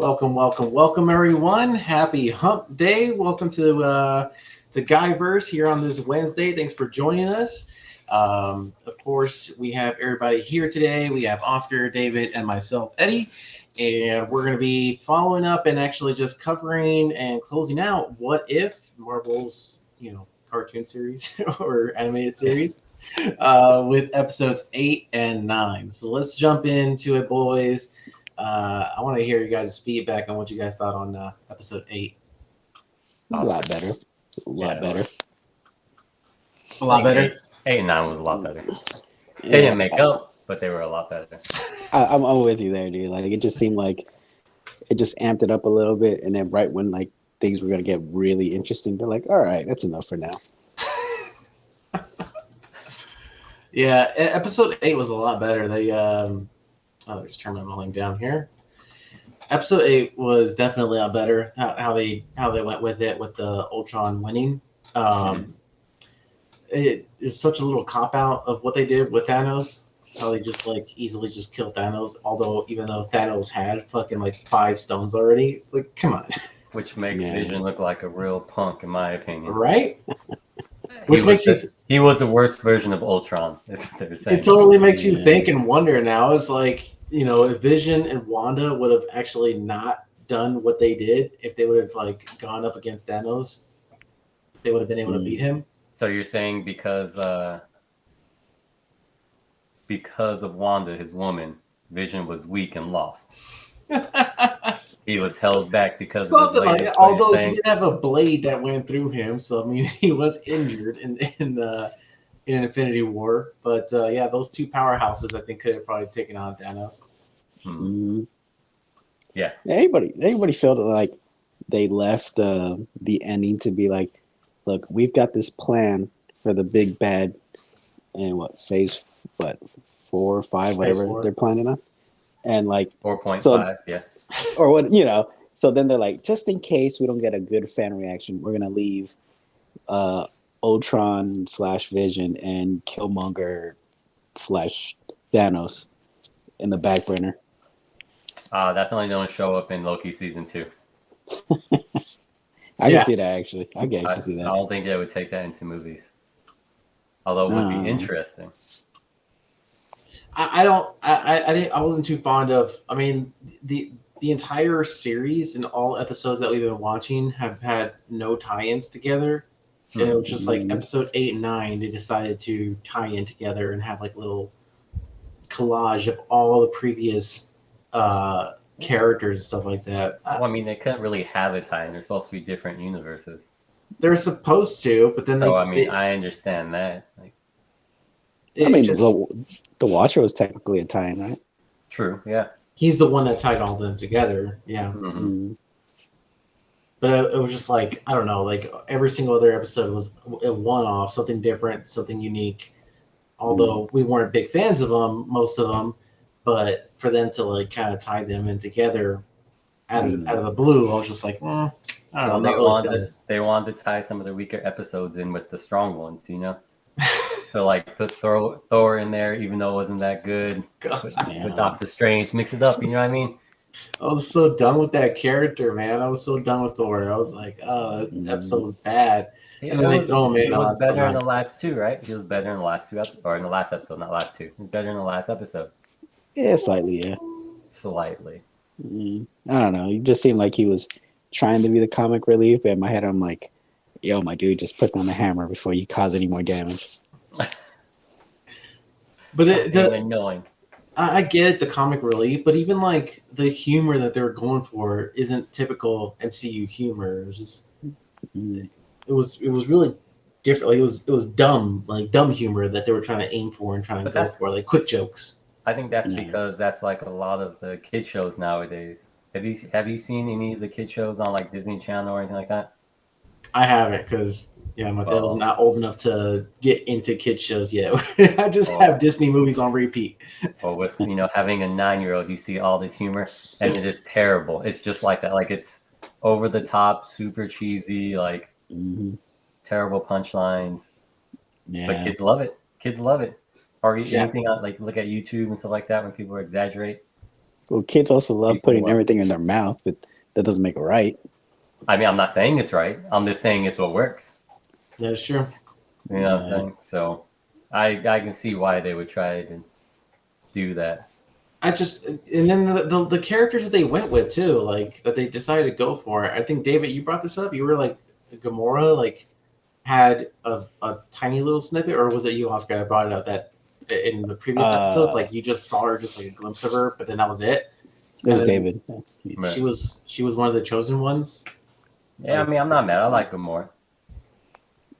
welcome, everyone. Happy Hump Day. Welcome to Guyverse here on this Wednesday. Thanks for joining us. Of course, we have everybody here today. We have Oscar, David, and myself, Eddie, and we're going to be following up and actually just covering and closing out What If Marvel's cartoon series or animated series with episodes 8 and 9. So let's jump into it, boys. I want to hear you guys' feedback on what you guys thought on episode 8. A lot better. A lot better. A lot better. 8 and 9 was a lot better. They didn't make up, but they were a lot better. I'm with you there, dude. Like it just seemed like it just amped it up a little bit, and then right when like things were gonna get really interesting, they're like, "All right, that's enough for now." Yeah, episode 8 was a lot better. They just turn my volume down here. Episode 8 was definitely a lot better. How they went with it with the Ultron winning. It is such a little cop out of what they did with Thanos. How they just easily just killed Thanos. Although even though Thanos had fucking 5 stones already, it's like, come on. Which makes Vision look like a real punk, in my opinion. Right? He was the worst version of Ultron. Is what they're saying. It totally makes you think and wonder now. It's like, if Vision and Wanda would have actually not done what they did, if they would have gone up against Thanos, they would have been able to beat him. So you're saying because of Wanda, his woman, Vision was weak and lost. He was held back because of his blade. Although he did have a blade that went through him, so I mean he was injured in Infinity War. But those two powerhouses I think could have probably taken on Thanos. Mm-hmm. Yeah. Everybody felt like they left the ending to be like, look, we've got this plan for the big bad in phase 4 or 5, whatever they're planning on. And 4.5, yes. Or what, so then they're like, just in case we don't get a good fan reaction, we're gonna leave Ultron / Vision and Killmonger / Thanos in the back burner. That's only going to show up in Loki season 2. I can see that actually. I can actually see that. I don't think they would take that into movies. Although it would be interesting. I wasn't too fond of. I mean, the entire series and all episodes that we've been watching have had no tie-ins together. And it was just episode 8 and 9. They decided to tie in together and have a little collage of all the previous characters and stuff like that. Well, I mean, they couldn't really have a tie-in. They're supposed to be different universes. They're supposed to, but then I understand that. The Watcher was technically a tie-in, right? True, yeah. He's the one that tied all of them together, yeah. Mm-hmm. But it was just I don't know, every single other episode was a one-off, something different, something unique. Although we weren't big fans of them, most of them, but for them to kind of tie them in together out of the blue, I was just like, I don't know. They wanted to tie some of the weaker episodes in with the strong ones, So put Thor in there, even though it wasn't that good. With Doctor Strange, mix it up. You know what I mean? I was so done with that character, man. I was so done with Thor. I was like, oh, this episode was bad. And then they throw him in. He was better in the last 2, right? He was better in the last 2 or in the last episode, not last 2. He was better in the last episode. Yeah, slightly, yeah. Slightly. I don't know. It just seemed like he was trying to be the comic relief, but in my head, I'm like, yo, my dude, just put down the hammer before you cause any more damage. But annoying. I get it, the comic relief, but even the humor that they were going for isn't typical MCU humor. It was just, it was really different. It was dumb, dumb humor that they were trying to aim for and trying to go for, quick jokes. I think that's because that's a lot of the kid shows nowadays. Have you seen any of the kid shows on Disney Channel or anything like that? I haven't because my dad was not old enough to get into kids shows yet. I just have Disney movies on repeat. Or with having a 9-year-old, you see all this humor, and it is terrible. It's just like that. It's over the top, super cheesy, terrible punchlines. Yeah. But kids love it. Or anything on look at YouTube and stuff like that when people exaggerate. Well, kids also love People putting love- everything in their mouth, but that doesn't make it right. I mean, I'm not saying it's right. I'm just saying it's what works. That's true. You know what I'm Yeah. saying? So I can see why they would try to do that. I just and then the characters that they went with too, like that they decided to go for. I think David, you brought this up. You were like Gamora, like had a tiny little snippet, or was it you, Oscar, that brought it up that in the previous episodes, like you just saw her just like a glimpse of her, but then that was it. It was And then David. Right. She was one of the chosen ones. Yeah, I mean, I'm not mad. I like them more.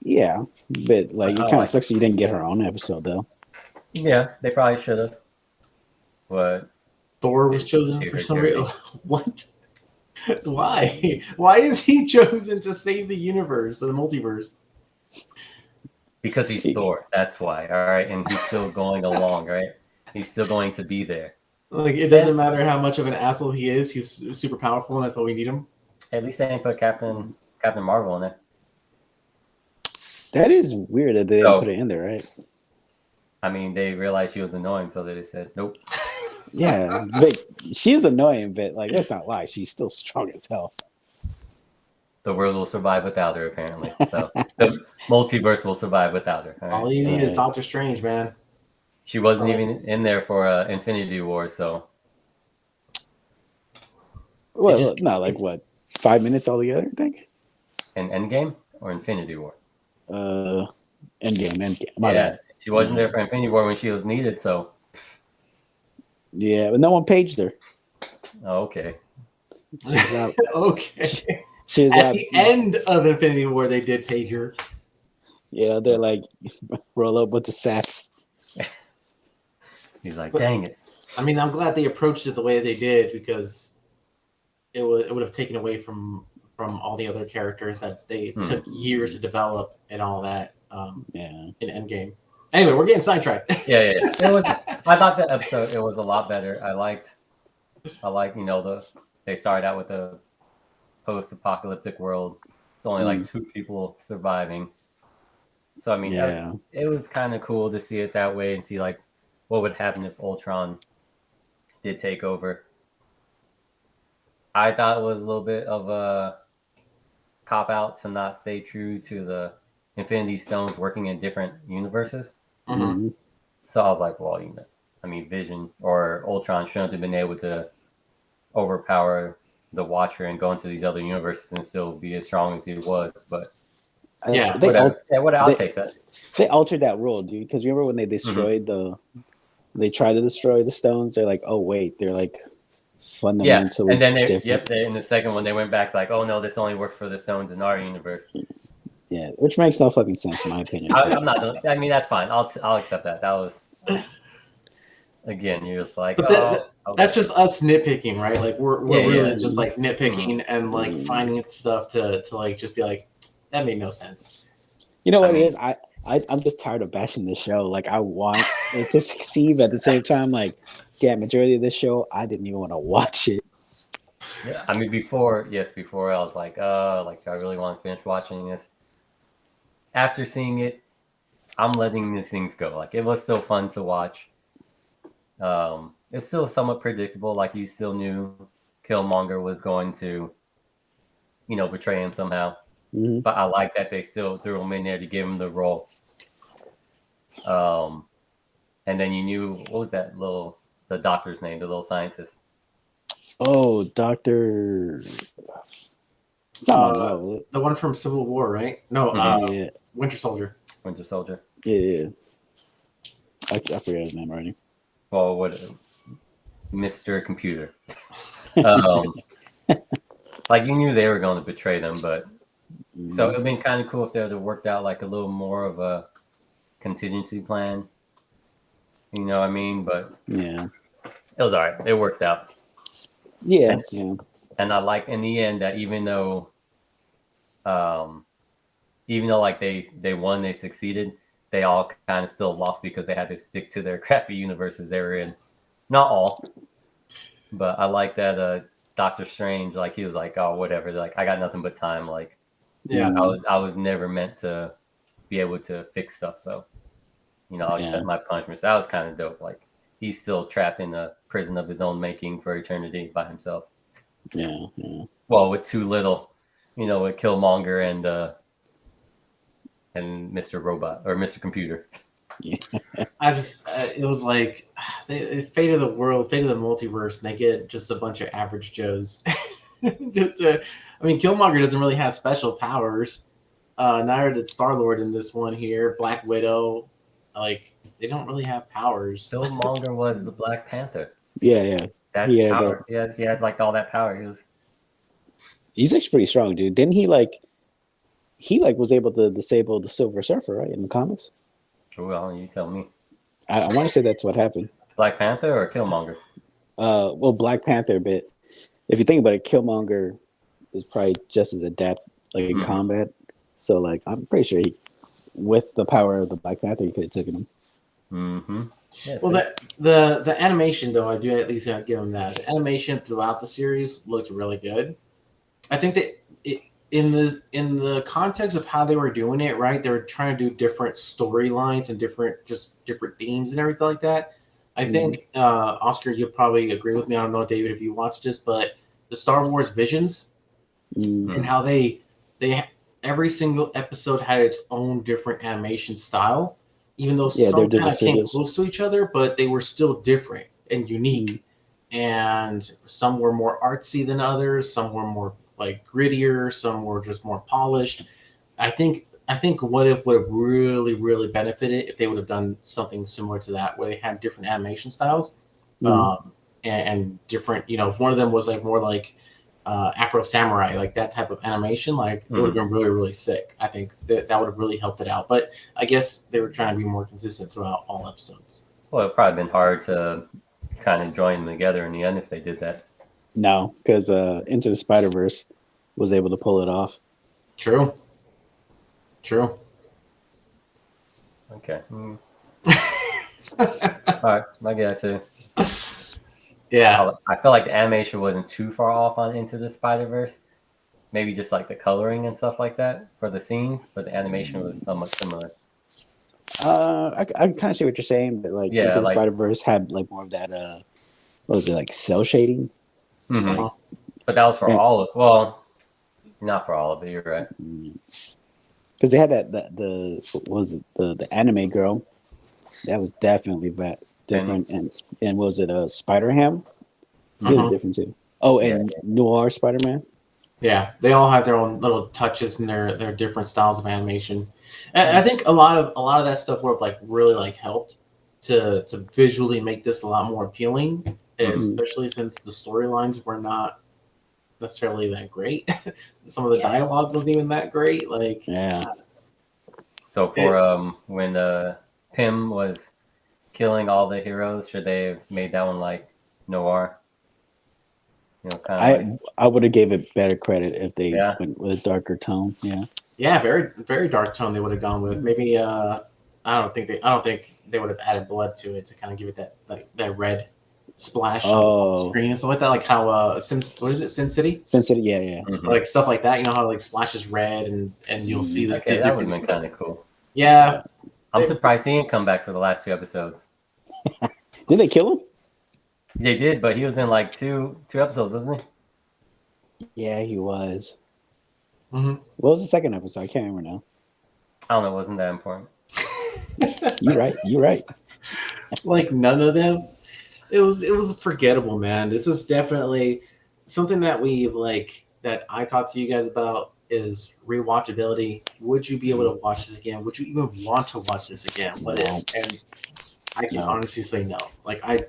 Yeah, but like it I kind of like sucks you didn't get her own episode though. Yeah, they probably should have. But Thor was It's chosen too for some dirty. reason. What? Why? Why is he chosen to save the universe, the multiverse? because he's Thor, that's why. All right, and he's still going along, right? He's still going to be there. Like it doesn't matter how much of an asshole he is. He's super powerful, and that's why we need him. At least they didn't put Captain Marvel in there. That is weird that they didn't So- put it in there, right? I mean, they realized she was annoying, so they said, "Nope." Yeah, but she's annoying, but like let's not lie, she's still strong as hell. The world will survive without her, apparently. So the multiverse will survive without her. All right? All you need is Right. Doctor Strange, man. She wasn't even in there for Infinity War, so Well, just- not like what 5 minutes altogether, I think. in Endgame or Infinity War. Endgame. My Yeah, bad. she wasn't there for Infinity War when she was needed. So, Yeah, but no one paged her. okay. She was out. Okay. She was At out. the end of Infinity War, they did page her. Yeah, they're like roll up with the sack. He's like, dang it. I mean, I'm glad they approached it the way they did because it would have taken away from all the other characters that they took years to develop and all that Yeah. in Endgame. Anyway, we're getting sidetracked. Yeah. It was. I thought the episode it was a lot better. I liked. They started out with a post-apocalyptic world. It's only like 2 people surviving. So I mean, Yeah. it was kind of cool to see it that way and see like what would happen if Ultron did take over. I thought it was a little bit of a cop out to not stay true to the Infinity Stones working in different universes. Mhm. Mhm. So I was like, well, Vision or Ultron shouldn't have been able to overpower the Watcher and go into these other universes and still be as strong as he was. But Yeah, they whatever. I'll they- take that. they altered that rule, dude. Because remember when they destroyed they tried to destroy the stones. They're like, oh wait, they're like Yeah, fundamentally and then different. in the second one they went back like, oh no, this only works for the stones in our universe. Yeah, which makes no fucking sense in my opinion. I'm not. I mean, that's fine. I'll accept that. That was again. You're just like, But okay. that's just us nitpicking, right? Like we're Yeah, really yeah. just like nitpicking and like finding stuff to like just be like that made no sense. You know what I mean- it is? I'm just tired of bashing this show. Like I want it to succeed, but at the same time, like yeah, majority of this show, I didn't even want to watch it. Yeah, I mean, before I was like, do I really want to finish watching this? After seeing it, I'm letting these things go. Like, it was still fun to watch. It's still somewhat predictable. Like, you still knew Killmonger was going to, betray him somehow. Mhm. But I like that they still threw him in there to give him the role. And then you knew, what was the doctor's name, the little scientist? Oh, Doctor. The one from Civil War, right? No, Yeah, Winter Soldier. Winter Soldier. yeah. I forgot his name already. Well, Mr. Computer. Like you knew they were going to betray them, but so it'd been kind of cool if they would have worked out like a little more of a contingency plan. You know what I mean? But Yeah, it was all right. It worked out, yeah, yeah. and I like in the end that even though like they won, they succeeded. They all kind of still lost because they had to stick to their crappy universes they were in. Not all, but I like that Doctor Strange, like he was like, oh, whatever. Like I got nothing but time. Like Yeah. I was never meant to be able to fix stuff. So, I'll Yeah. accept my punishment. So that was kind of dope. Like he's still trapped in a prison of his own making for eternity by himself. Yeah, yeah. Well, with too little, with Killmonger and Mr. Robot or Mr. Computer. It was like fate of the world, fate of the multiverse, and they get just a bunch of average Joes. Killmonger doesn't really have special powers. Neither did Star-Lord in this one here. Black Widow, they don't really have powers. Killmonger was the Black Panther. Yeah. That's power. He had like all that power. He's actually pretty strong, dude. Didn't he was able to disable the Silver Surfer, right, in the comics? Well, you tell me. I want to say that's what happened. Black Panther or Killmonger? Well, Black Panther, but if you think about it, Killmonger is probably just as adept in combat. So I'm pretty sure with the power of the Black Panther, he could have taken him. Mm-hmm. Yeah, well, the animation though, I do at least have to give him that. The animation throughout the series looked really good. I think that in the context of how they were doing it, right? They were trying to do different storylines and different themes and everything like that. I think Oscar, you'll probably agree with me. I don't know, David, if you watched this, but the Star Wars Visions and how they every single episode had its own different animation style, even though some kind of came close to each other, but they were still different and unique. And some were more artsy than others. Some were more grittier. Some were just more polished. I think What If would have really, really benefited if they would have done something similar to that, where they had different animation styles and different. If one of them was more Afro Samurai, that type of animation, it would have been really, really sick. I think that would have really helped it out. But I guess they were trying to be more consistent throughout all episodes. Well, it'd probably been hard to kind of join them together in the end if they did that. No, because Into the Spider-Verse was able to pull it off. True. Okay. All right, I get it too. Yeah. I feel like the animation wasn't too far off on Into the Spider-Verse. Maybe just the coloring and stuff like that for the scenes, but the animation was somewhat similar. I kind of see what you're saying, but Into the Spider-Verse had more of that. What was it, cell shading? Mm-hmm. But that was for all of. Well, not for all of it. You're right. Because they had the anime girl. That was definitely different. And was it Spider-Ham? It was different too. Oh, and Noir Spider-Man. Yeah, they all have their own little touches and their different styles of animation. And I think a lot of that stuff would have really helped to visually make this a lot more appealing, especially since the storylines were not necessarily that great. Some of the dialogue wasn't even that great. So for when Pym was killing all the heroes, should they have made that one Noir? I would have gave it better credit if they went with a darker tone. Yeah, very, very dark tone they would have gone with. Maybe I don't think they would have added blood to it to kind of give it that red splash on screen and stuff like that. Like how what is it, Sin City? Sin City, yeah. Mm-hmm. Stuff like that. How splashes red and you'll see that would have been kind of cool. Yeah, I'm surprised he didn't come back for the last 2 episodes. Did they kill him? They did, but he was in two episodes, wasn't he? Yeah, he was. Mm-hmm. What was the second episode? I can't remember now. I don't know. It wasn't that important. You're right. None of them. It was forgettable, man. This is definitely something that that I talked to you guys about is rewatchability. Would you be able to watch this again? Would you even want to watch this again? And I can honestly say no.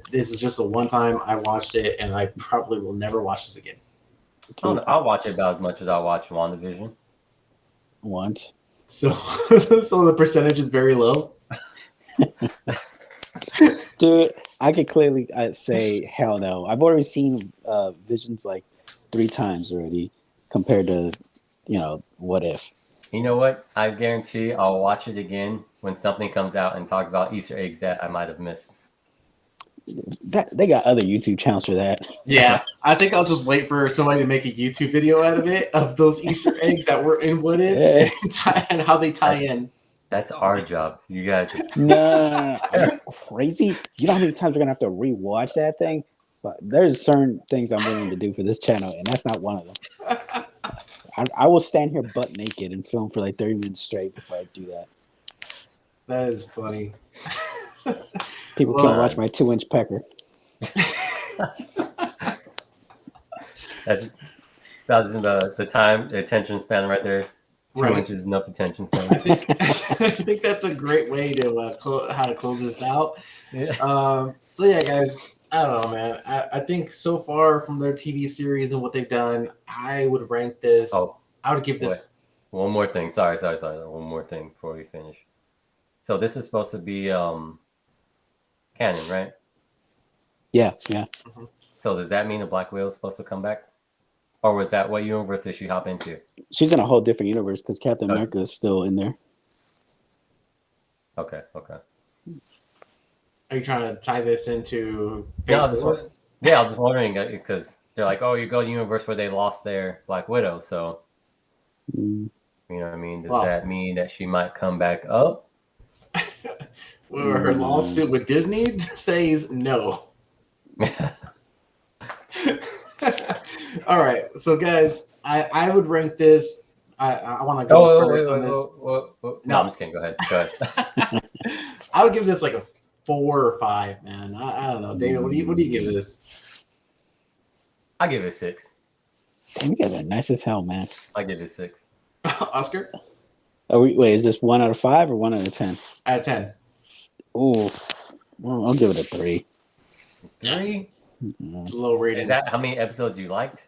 This is just a one time I watched it, and I probably will never watch this again. I'll watch it about as much as I'll watch WandaVision. Once. So the percentage is very low. Dude, I could clearly say hell no. I've already seen Visions 3 times already compared to, What If. You know what? I guarantee I'll watch it again when something comes out and talks about Easter eggs that I might have missed. They got other YouTube channels for that. Yeah, I think I'll just wait for somebody to make a YouTube video out of it, of those Easter eggs that were in What If and how they tie in. That's our job. You guys. No. Are you crazy? You know how many times we're gonna have to rewatch that thing? But there's certain things I'm willing to do for this channel, and that's not one of them. I will stand here butt naked and film for like 30 minutes straight before I do that. That is funny. People can't watch my 2-inch pecker. That's the time, the attention span right there. 2 inches enough attention span. I think that's a great way to how to close this out. Yeah. So yeah, guys, I don't know, man. I think so far from their TV series and what they've done, I would rank this. Oh, I would give this. One more thing. Sorry. One more thing before we finish. So this is supposed to be canon, right? Yeah. So does that mean the Black Widow is supposed to come back? Or was that what universe did she hop into? She's in a whole different universe because Captain America is still in there. Okay. Are you trying to tie this into Yeah, Phase I was 4? just wondering because they're like, oh, you go to the universe where they lost their Black Widow. So, you know what I mean? Does that mean that she might come back up? Where her lawsuit with Disney says no. All right, so guys, I would rank this. I want to go first on this. No, I'm just kidding. Go ahead. I would give this like a 4 or 5, man. I don't know, David. What do you give this? I give it 6. Damn, you guys are nice as hell, man. I give it 6. Oscar? Wait, is this 1 out of 5 or 1 out of 10? Out of 10. Oh, well, I'll give it a 3. 3? It's a low rating. Is that how many episodes you liked?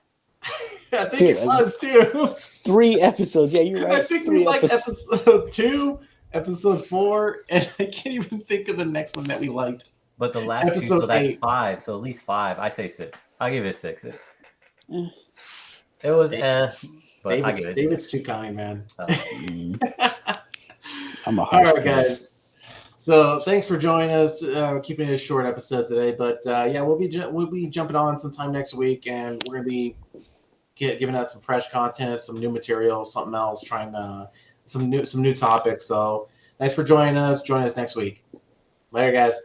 I think it was too. 3 episodes. Yeah, you're right. I think 3 we liked episode 2, episode 4, and I can't even think of the next one that we liked. But the last Episode two, so that's 8. 5. So at least 5. I say 6. I give it 6. It was but I give it David's 6. too kind, man. I'm a All right, guys. So thanks for joining us. Keeping it a short episode today, but yeah, we'll be jumping on sometime next week, and we're gonna be giving out some fresh content, some new material, something else, trying some new topics. So thanks for joining us. Join us next week. Later, guys.